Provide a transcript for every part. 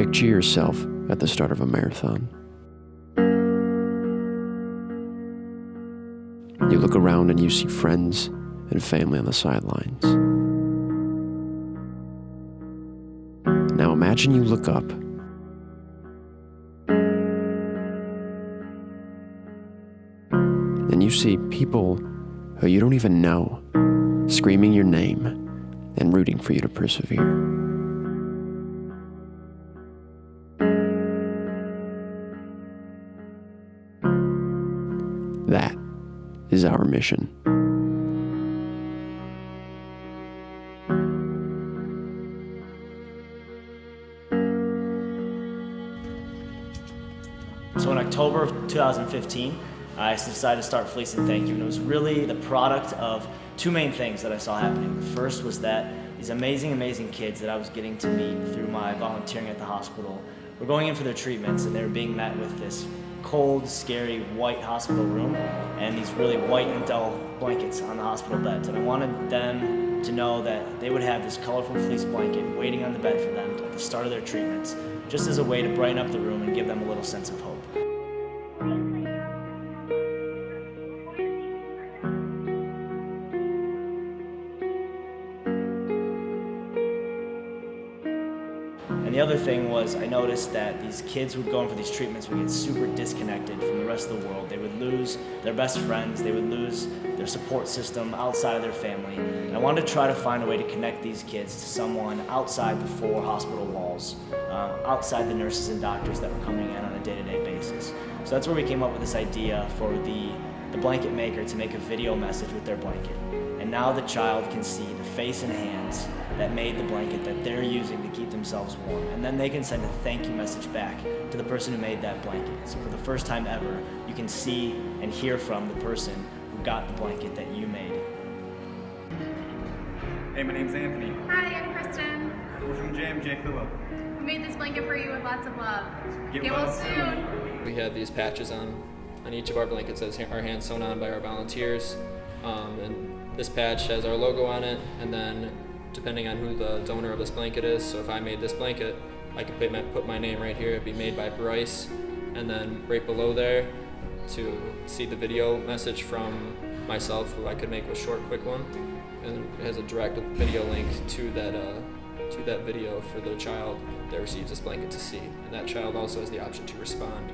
Picture yourself at the start of a marathon. You look around and you see friends and family on the sidelines. Now imagine you look up and you see people who you don't even know screaming your name and rooting for you to persevere. That is our mission. So in October of 2015, I decided to start Fleece Thank You, and it was really the product of two main things that I saw happening. The first was that these amazing kids that I was getting to meet through my volunteering at the hospital were going in for their treatments, and they were being met with this cold, scary, white hospital room and these really white and dull blankets on the hospital beds. And I wanted them to know that they would have this colorful fleece blanket waiting on the bed for them at the start of their treatments, just as a way to brighten up the room and give them a little sense of hope. And the other thing was, I noticed that these kids who would go in for these treatments would get super disconnected from the rest of the world. They would lose their best friends, they would lose their support system outside of their family. And I wanted to try to find a way to connect these kids to someone outside the four hospital walls, outside the nurses and doctors that were coming in on a day-to-day basis. So that's where we came up with this idea for the blanket maker to make a video message with their blanket. And now the child can see the face and hands that made the blanket that they're using to keep themselves warm. And then they can send a thank you message back to the person who made that blanket. So for the first time ever, you can see and hear from the person who got the blanket that you made. Hey, my name's Anthony. Hi, I'm Kristen. We're from JMJ Phillip. We made this blanket for you with lots of love. Get Get well well soon. We have these patches on each of our blankets as our hands sewn on by our volunteers. And this patch has our logo on it, and then depending on who the donor of this blanket is, so if I made this blanket, I could put my name right here. It'd be made by Bryce, and then right below there to see the video message from myself, who I could make a short, quick one, and it has a direct video link to that video for the child that receives this blanket to see, and that child also has the option to respond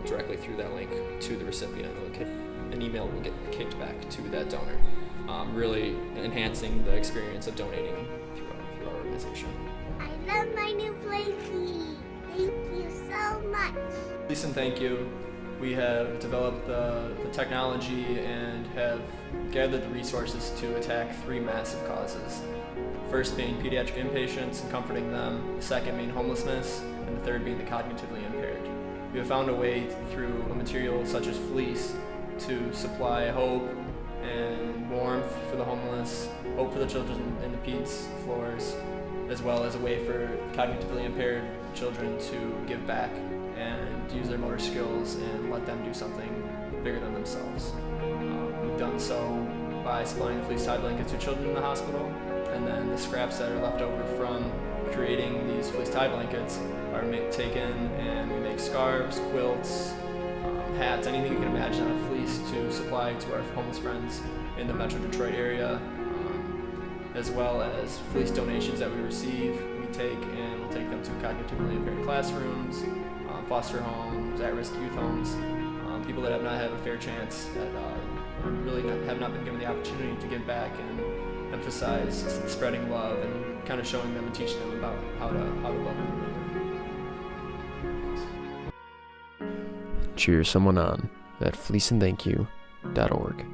directly through that link to the recipient. An email will get kicked back to that donor, really enhancing the experience of donating through our organization. I love my new blankie. Thank you so much. Fleece Thank You. We have developed the technology and have gathered the resources to attack three massive causes. First being pediatric inpatients and comforting them, the second being homelessness, and the third being the cognitively impaired. We have found a way through a material such as fleece to supply hope and warmth for the homeless, hope for the children in the peds floors, as well as a way for cognitively impaired children to give back and use their motor skills and let them do something bigger than themselves. We've done so by supplying the fleece tie blankets to children in the hospital, and then the scraps that are left over from creating these fleece tie blankets are taken, and we make scarves, quilts, hats, anything you can imagine out of fleece to supply to our homeless friends in the Metro Detroit area, as well as fleece donations that we receive. We take and we'll take them to cognitively impaired classrooms, foster homes, at-risk youth homes, people that have not had a fair chance, that really have not been given the opportunity to give back, and emphasize spreading love and kind of showing them and teaching them about how to love and remember. Cheer someone on at fleecethankyou.org.